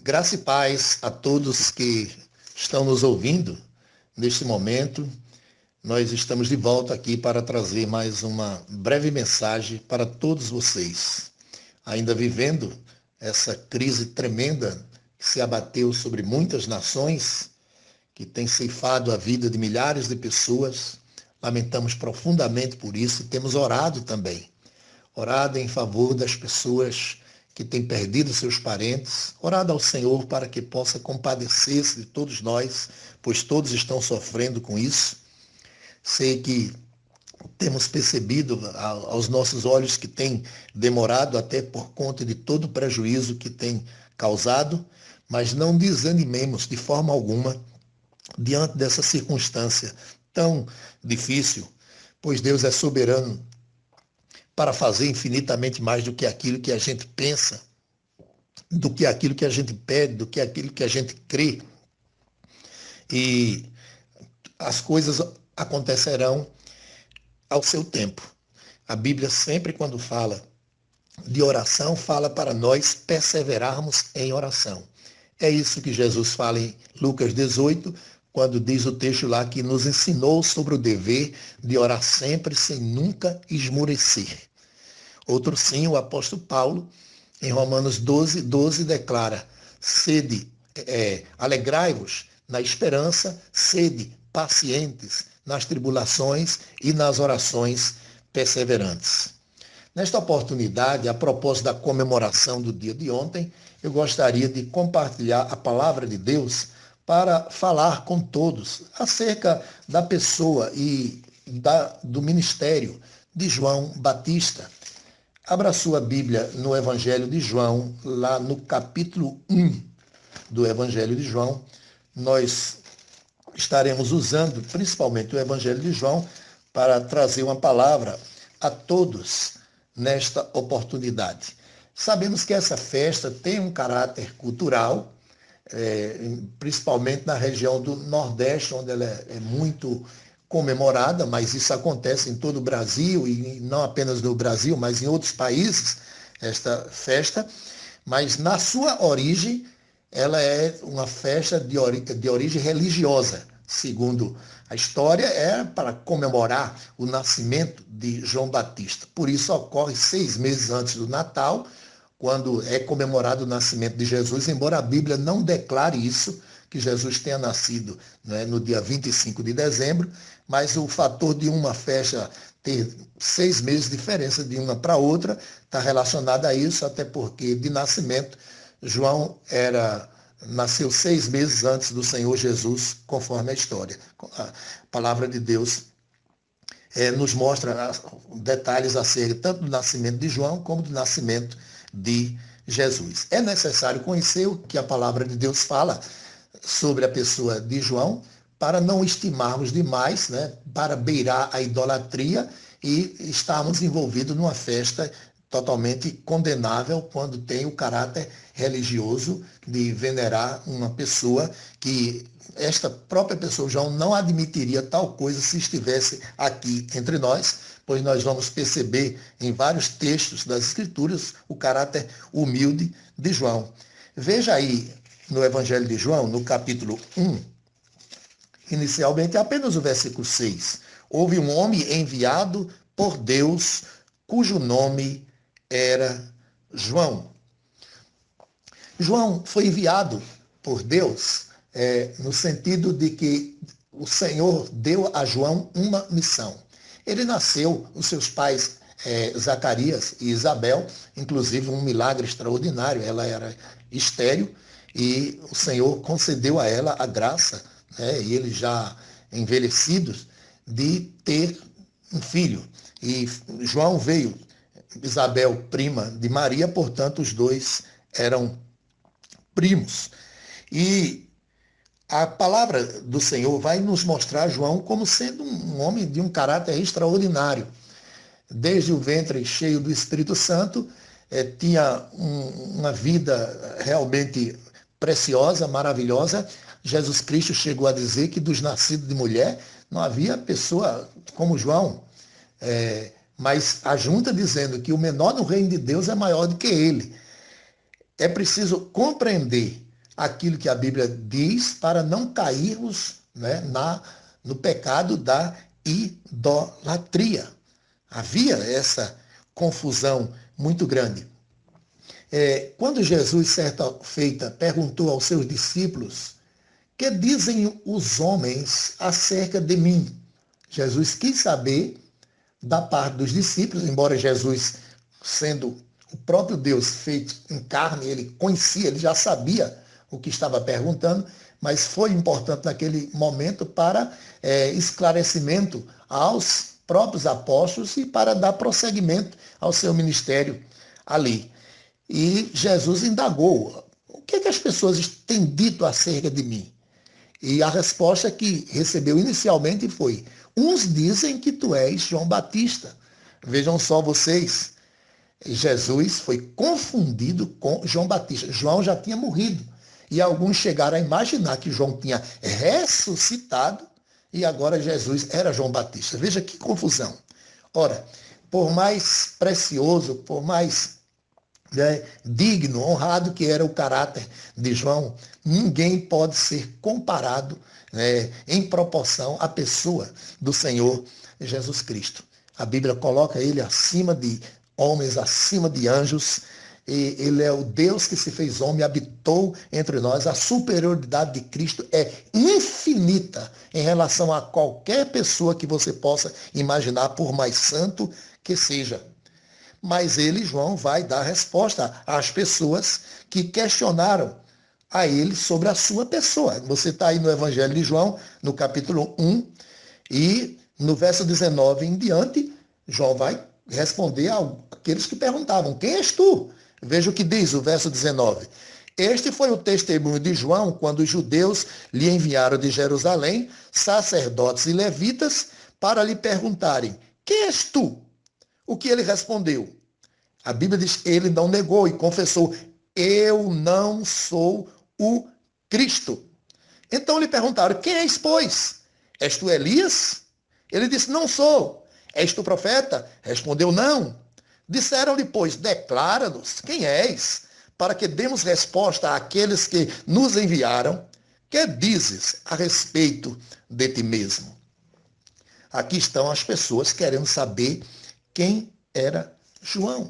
Graça e paz a todos que estão nos ouvindo neste momento. Nós estamos de volta aqui para trazer mais uma breve mensagem para todos vocês. Ainda vivendo essa crise tremenda que se abateu sobre muitas nações, que tem ceifado a vida de milhares de pessoas, lamentamos profundamente por isso e temos orado também. Orado em favor das pessoas que têm perdido seus parentes, orado ao Senhor para que possa compadecer-se de todos nós, pois todos estão sofrendo com isso. Sei que temos percebido aos nossos olhos que tem demorado até por conta de todo o prejuízo que tem causado, mas não desanimemos de forma alguma diante dessa circunstância tão difícil, pois Deus é soberano para fazer infinitamente mais do que aquilo que a gente pensa, do que aquilo que a gente pede, do que aquilo que a gente crê. E as coisas acontecerão ao seu tempo. A Bíblia sempre, quando fala de oração, fala para nós perseverarmos em oração. É isso que Jesus fala em Lucas 18, quando diz o texto lá que nos ensinou sobre o dever de orar sempre sem nunca esmorecer. Outro sim, o apóstolo Paulo, em Romanos 12, 12, declara: alegrai-vos na esperança, sede pacientes nas tribulações e nas orações perseverantes. Nesta oportunidade, a propósito da comemoração do dia de ontem, eu gostaria de compartilhar a palavra de Deus para falar com todos acerca da pessoa e do ministério de João Batista. Abra sua Bíblia no Evangelho de João, lá no capítulo 1 do Evangelho de João. Nós estaremos usando principalmente o Evangelho de João para trazer uma palavra a todos nesta oportunidade. Sabemos que essa festa tem um caráter cultural, principalmente na região do Nordeste, onde ela é muito comemorada, mas isso acontece em todo o Brasil, e não apenas no Brasil, mas em outros países, esta festa. Mas na sua origem, ela é uma festa de origem religiosa. Segundo a história, é para comemorar o nascimento de João Batista. Por isso ocorre 6 meses antes do Natal, quando é comemorado o nascimento de Jesus, embora a Bíblia não declare isso, que Jesus tenha nascido, né, no dia 25 de dezembro, mas o fator de uma festa ter 6 meses de diferença de uma para outra está relacionado a isso, até porque de nascimento João nasceu 6 meses antes do Senhor Jesus, conforme a história. A palavra de Deus nos mostra detalhes acerca tanto do nascimento de João como do nascimento de Jesus. É necessário conhecer o que a palavra de Deus fala sobre a pessoa de João, para não estimarmos demais, né, para beirar a idolatria e estarmos envolvidos numa festa totalmente condenável quando tem o caráter religioso de venerar uma pessoa que esta própria pessoa, João, não admitiria tal coisa se estivesse aqui entre nós, pois nós vamos perceber em vários textos das Escrituras o caráter humilde de João. Veja aí no Evangelho de João, no capítulo 1, inicialmente apenas o versículo 6. Houve um homem enviado por Deus, cujo nome era João. João foi enviado por Deus no sentido de que o Senhor deu a João uma missão. Ele nasceu, os seus pais, Zacarias e Isabel, inclusive um milagre extraordinário, ela era estéril, e o Senhor concedeu a ela a graça, né, e eles já envelhecidos, de ter um filho. E João veio, Isabel, prima de Maria, portanto, os dois eram primos. E a palavra do Senhor vai nos mostrar João como sendo um homem de um caráter extraordinário. Desde o ventre cheio do Espírito Santo, tinha uma vida realmente preciosa, maravilhosa. Jesus Cristo chegou a dizer que dos nascidos de mulher não havia pessoa como João. Mas ajunta dizendo que o menor no reino de Deus é maior do que ele. É preciso compreender aquilo que a Bíblia diz para não cairmos, né, no pecado da idolatria. Havia essa confusão muito grande. Quando Jesus, certa feita, perguntou aos seus discípulos: que dizem os homens acerca de mim? Jesus quis saber da parte dos discípulos, embora Jesus, sendo o próprio Deus feito em carne, ele conhecia, ele já sabia o que estava perguntando, mas foi importante naquele momento para esclarecimento aos próprios apóstolos e para dar prosseguimento ao seu ministério ali. E Jesus indagou: o que as pessoas têm dito acerca de mim? E a resposta que recebeu inicialmente foi: uns dizem que tu és João Batista. Vejam só vocês, Jesus foi confundido com João Batista. João já tinha morrido. E alguns chegaram a imaginar que João tinha ressuscitado e agora Jesus era João Batista. Veja que confusão. Ora, por mais precioso, por mais digno, honrado que era o caráter de João, ninguém pode ser comparado em proporção à pessoa do Senhor Jesus Cristo. A Bíblia coloca ele acima de homens, acima de anjos, e ele é o Deus que se fez homem, habitou entre nós. A superioridade de Cristo é infinita em relação a qualquer pessoa que você possa imaginar, por mais santo que seja. Mas ele, João, vai dar resposta às pessoas que questionaram a ele sobre a sua pessoa. Você está aí no Evangelho de João, no capítulo 1, e no verso 19 em diante, João vai responder àqueles que perguntavam: quem és tu? Veja o que diz o verso 19. Este foi o testemunho de João quando os judeus lhe enviaram de Jerusalém sacerdotes e levitas para lhe perguntarem: quem és tu? O que ele respondeu? A Bíblia diz: ele não negou e confessou: eu não sou o Cristo. Então lhe perguntaram: quem és, pois? És tu Elias? Ele disse: não sou. És tu profeta? Respondeu: não. Disseram-lhe, pois: declara-nos quem és, para que demos resposta àqueles que nos enviaram. Que dizes a respeito de ti mesmo? Aqui estão as pessoas querendo saber quem era João.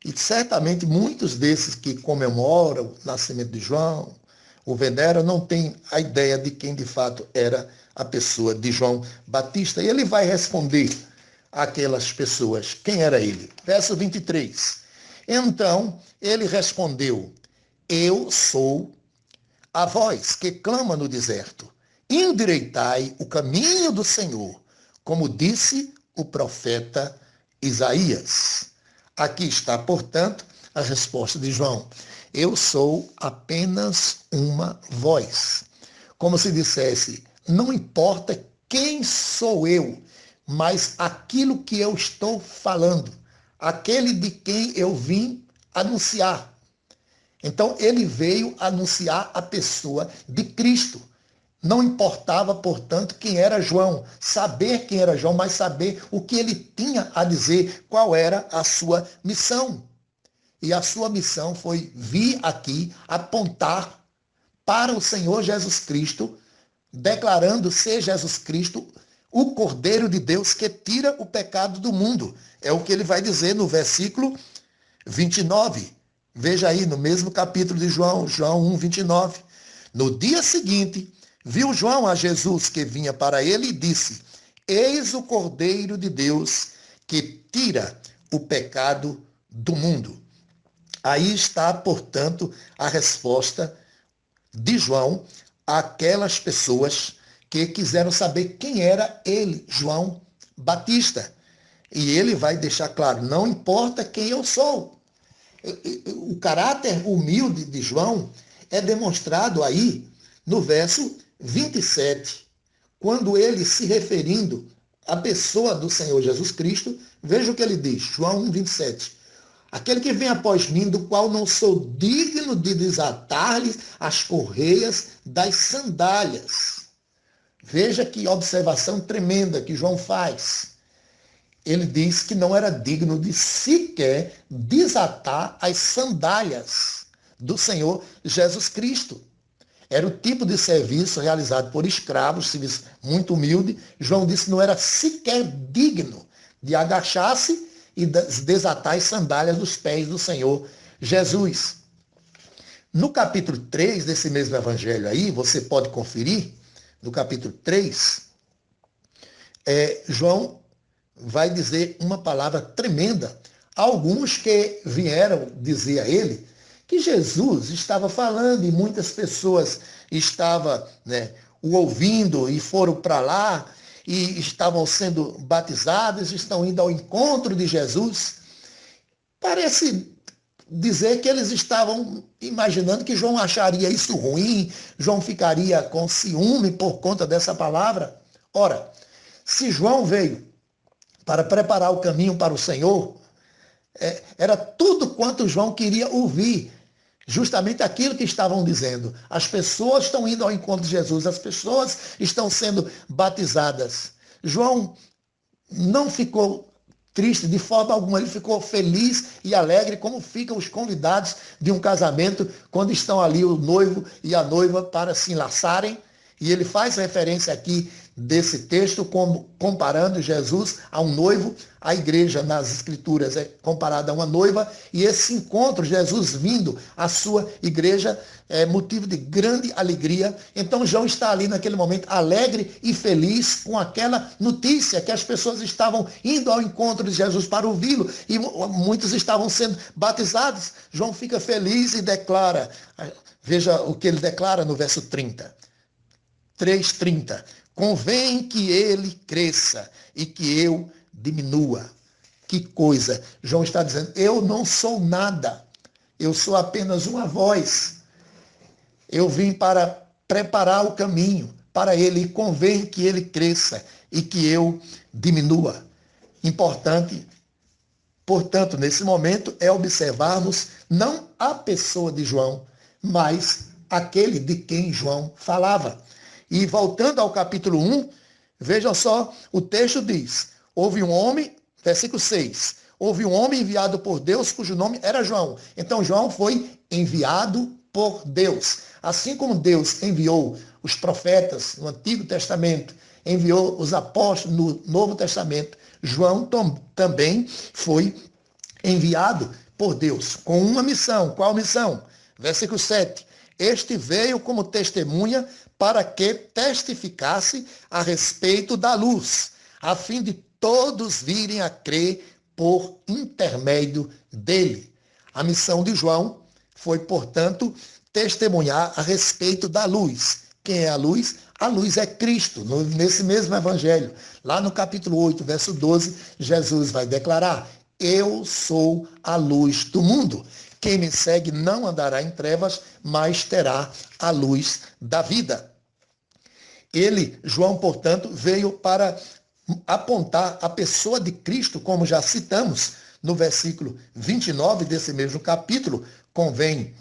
E certamente muitos desses que comemoram o nascimento de João, o veneram, não têm a ideia de quem de fato era a pessoa de João Batista. E ele vai responder àquelas pessoas quem era ele. Verso 23. Então ele respondeu: eu sou a voz que clama no deserto: endireitai o caminho do Senhor, como disse o profeta Isaías. Aqui está, portanto, a resposta de João: eu sou apenas uma voz. Como se dissesse: não importa quem sou eu, mas aquilo que eu estou falando, aquele de quem eu vim anunciar. Então, ele veio anunciar a pessoa de Cristo. Não importava, portanto, quem era João, saber quem era João, mas saber o que ele tinha a dizer, qual era a sua missão. E a sua missão foi vir aqui apontar para o Senhor Jesus Cristo, declarando ser Jesus Cristo o Cordeiro de Deus que tira o pecado do mundo. É o que ele vai dizer no versículo 29. Veja aí, no mesmo capítulo de João, João 1, 29. No dia seguinte, viu João a Jesus que vinha para ele e disse: eis o Cordeiro de Deus que tira o pecado do mundo. Aí está, portanto, a resposta de João àquelas pessoas que quiseram saber quem era ele, João Batista. E ele vai deixar claro: não importa quem eu sou. O caráter humilde de João é demonstrado aí no verso 27, quando ele, se referindo à pessoa do Senhor Jesus Cristo, veja o que ele diz, João 1, 27. Aquele que vem após mim, do qual não sou digno de desatar-lhe as correias das sandálias. Veja que observação tremenda que João faz. Ele diz que não era digno de sequer desatar as sandálias do Senhor Jesus Cristo. Era o tipo de serviço realizado por escravos, serviço muito humilde. João disse que não era sequer digno de agachar-se e desatar as sandálias dos pés do Senhor Jesus. No capítulo 3 desse mesmo evangelho aí, você pode conferir, no capítulo 3, João vai dizer uma palavra tremenda. Alguns que vieram dizer a ele que Jesus estava falando e muitas pessoas estavam o ouvindo e foram para lá e estavam sendo batizados, estão indo ao encontro de Jesus. Parece dizer que eles estavam imaginando que João acharia isso ruim, João ficaria com ciúme por conta dessa palavra. Ora, se João veio para preparar o caminho para o Senhor, era tudo quanto João queria ouvir, justamente aquilo que estavam dizendo. As pessoas estão indo ao encontro de Jesus, as pessoas estão sendo batizadas. João não ficou triste de forma alguma, ele ficou feliz e alegre, como ficam os convidados de um casamento quando estão ali o noivo e a noiva para se enlaçarem. E ele faz referência aqui desse texto como comparando Jesus a um noivo. A igreja nas escrituras é comparada a uma noiva, e esse encontro, Jesus vindo à sua igreja, é motivo de grande alegria. Então João está ali naquele momento alegre e feliz com aquela notícia que as pessoas estavam indo ao encontro de Jesus para ouvi-lo e muitos estavam sendo batizados. João fica feliz e declara, veja o que ele declara no verso 30. 3:30. Convém que ele cresça e que eu diminua. Que coisa! João está dizendo, eu não sou nada, eu sou apenas uma voz. Eu vim para preparar o caminho para ele, e convém que ele cresça e que eu diminua. Importante, portanto, nesse momento, é observarmos não a pessoa de João, mas aquele de quem João falava. E voltando ao capítulo 1, vejam só, o texto diz, houve um homem, versículo 6, houve um homem enviado por Deus, cujo nome era João. Então João foi enviado por Deus. Assim como Deus enviou os profetas no Antigo Testamento, enviou os apóstolos no Novo Testamento, João também foi enviado por Deus com uma missão. Qual missão? Versículo 7. Este veio como testemunha para que testificasse a respeito da luz, a fim de todos virem a crer por intermédio dele. A missão de João foi, portanto, testemunhar a respeito da luz. Quem é a luz? A luz é Cristo. Nesse mesmo evangelho, lá no capítulo 8, verso 12, Jesus vai declarar, eu sou a luz do mundo. Quem me segue não andará em trevas, mas terá a luz da vida. Ele, João, portanto, veio para apontar a pessoa de Cristo, como já citamos no versículo 29 desse mesmo capítulo. Convém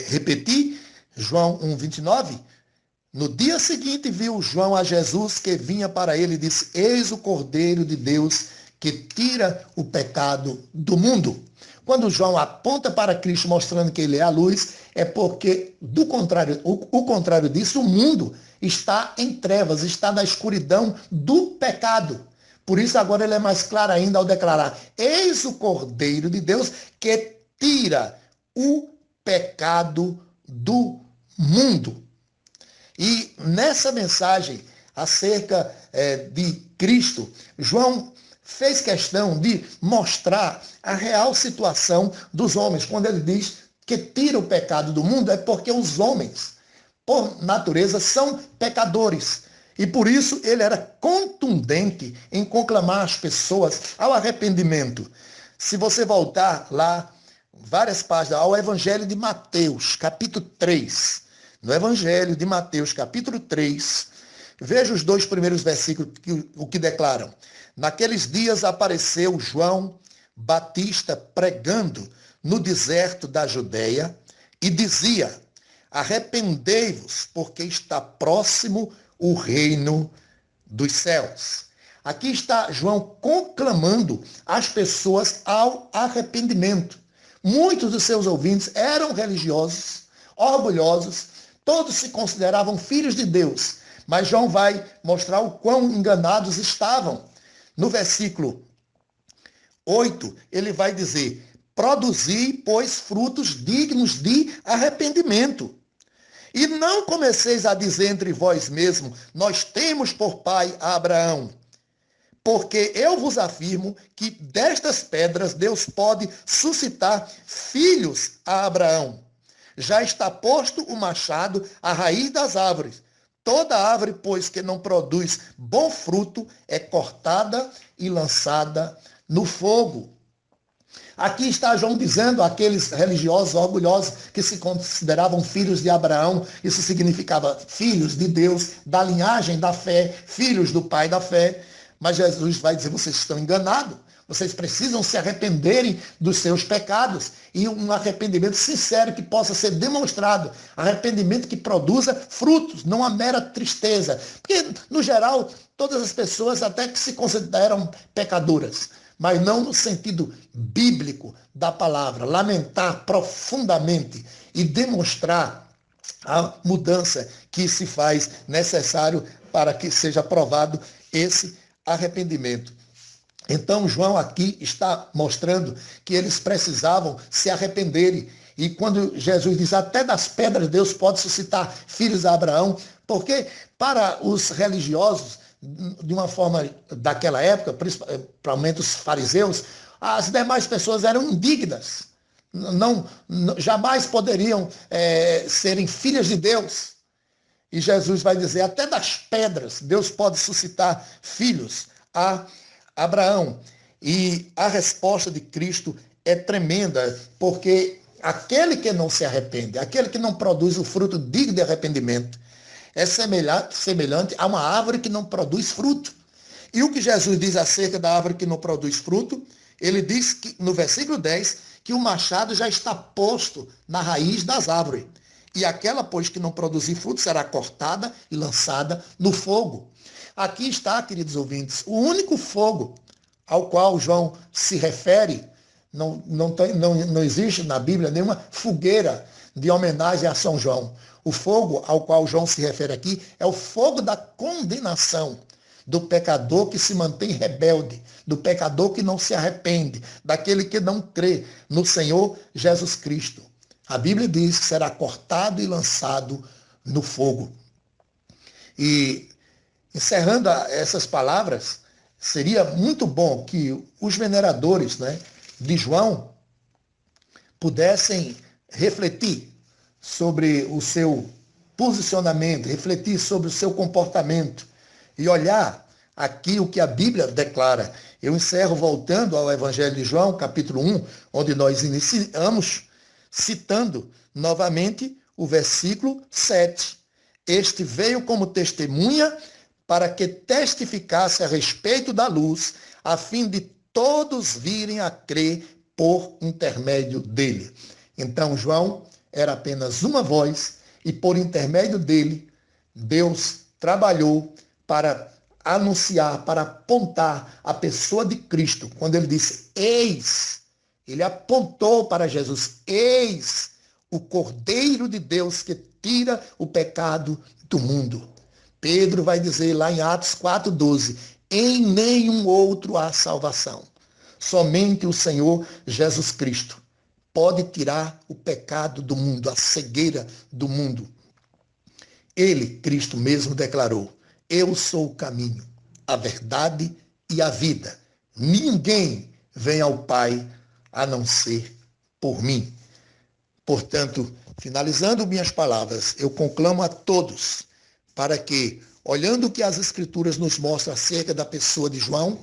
repetir, João 1:29. No dia seguinte viu João a Jesus que vinha para ele e disse, eis o Cordeiro de Deus que tira o pecado do mundo. Quando João aponta para Cristo mostrando que ele é a luz, é porque, o contrário disso, o mundo está em trevas, está na escuridão do pecado. Por isso agora ele é mais claro ainda ao declarar, eis o Cordeiro de Deus que tira o pecado do mundo. E nessa mensagem acerca de Cristo, João fez questão de mostrar a real situação dos homens. Quando ele diz que tira o pecado do mundo, é porque os homens, por natureza, são pecadores. E por isso ele era contundente em conclamar as pessoas ao arrependimento. Se você voltar lá, várias páginas, ao Evangelho de Mateus, capítulo 3. No Evangelho de Mateus, capítulo 3, veja os 2 primeiros versículos, o que declaram. Naqueles dias apareceu João Batista pregando no deserto da Judeia e dizia, arrependei-vos, porque está próximo o reino dos céus. Aqui está João conclamando as pessoas ao arrependimento. Muitos dos seus ouvintes eram religiosos, orgulhosos, todos se consideravam filhos de Deus. Mas João vai mostrar o quão enganados estavam. No versículo 8, ele vai dizer: produzi, pois, frutos dignos de arrependimento. E não comeceis a dizer entre vós mesmos: nós temos por pai a Abraão. Porque eu vos afirmo que destas pedras Deus pode suscitar filhos a Abraão. Já está posto o machado à raiz das árvores. Toda árvore, pois, que não produz bom fruto, é cortada e lançada no fogo. Aqui está João dizendo àqueles religiosos orgulhosos que se consideravam filhos de Abraão, isso significava filhos de Deus, da linhagem da fé, filhos do pai da fé. Mas Jesus vai dizer: vocês estão enganados, vocês precisam se arrependerem dos seus pecados, e um arrependimento sincero que possa ser demonstrado, arrependimento que produza frutos, não a mera tristeza. Porque, no geral, todas as pessoas até que se consideram pecadoras, mas não no sentido bíblico da palavra, lamentar profundamente e demonstrar a mudança que se faz necessário para que seja aprovado esse arrependimento. Então, João aqui está mostrando que eles precisavam se arrependerem. E quando Jesus diz: até das pedras Deus pode suscitar filhos a Abraão, porque para os religiosos, de uma forma daquela época, principalmente os fariseus, as demais pessoas eram indignas. Jamais poderiam serem filhas de Deus. E Jesus vai dizer: até das pedras Deus pode suscitar filhos a Abraão. E a resposta de Cristo é tremenda, porque aquele que não se arrepende, aquele que não produz o fruto digno de arrependimento, é semelhante a uma árvore que não produz fruto. E o que Jesus diz acerca da árvore que não produz fruto, ele diz que, no versículo 10, que o machado já está posto na raiz das árvores. E aquela, pois, que não produzir fruto, será cortada e lançada no fogo. Aqui está, queridos ouvintes, o único fogo ao qual João se refere. Não existe na Bíblia nenhuma fogueira de homenagem a São João. O fogo ao qual João se refere aqui é o fogo da condenação do pecador que se mantém rebelde, do pecador que não se arrepende, daquele que não crê no Senhor Jesus Cristo. A Bíblia diz que será cortado e lançado no fogo. E, encerrando essas palavras, seria muito bom que os veneradores, de João pudessem refletir sobre o seu posicionamento, refletir sobre o seu comportamento e olhar aqui o que a Bíblia declara. Eu encerro voltando ao Evangelho de João, capítulo 1, onde nós iniciamos, citando novamente o versículo 7. Este veio como testemunha para que testificasse a respeito da luz, a fim de todos virem a crer por intermédio dele. Então, João era apenas uma voz e, por intermédio dele, Deus trabalhou para anunciar, para apontar a pessoa de Cristo. Quando ele disse: eis, ele apontou para Jesus: eis o Cordeiro de Deus que tira o pecado do mundo. Pedro vai dizer lá em Atos 4,12: em nenhum outro há salvação. Somente o Senhor Jesus Cristo pode tirar o pecado do mundo, a cegueira do mundo. Ele, Cristo mesmo, declarou: eu sou o caminho, a verdade e a vida. Ninguém vem ao Pai a não ser por mim. Portanto, finalizando minhas palavras, eu conclamo a todos para que, olhando o que as Escrituras nos mostram acerca da pessoa de João,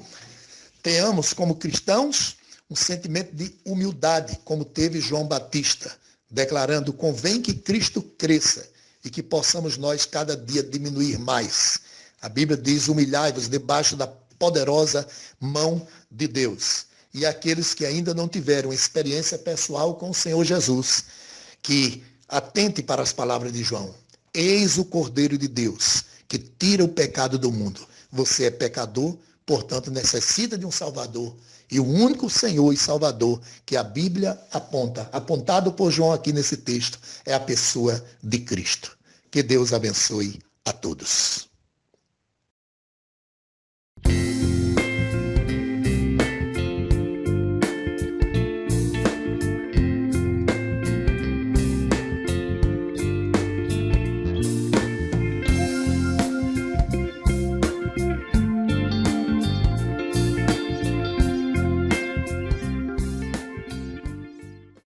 tenhamos como cristãos um sentimento de humildade, como teve João Batista, declarando: convém que Cristo cresça e que possamos nós cada dia diminuir mais. A Bíblia diz: humilhai-vos debaixo da poderosa mão de Deus. E aqueles que ainda não tiveram experiência pessoal com o Senhor Jesus, que atente para as palavras de João: eis o Cordeiro de Deus, que tira o pecado do mundo. Você é pecador, portanto necessita de um Salvador. E o único Senhor e Salvador que a Bíblia aponta, apontado por João aqui nesse texto, é a pessoa de Cristo. Que Deus abençoe a todos.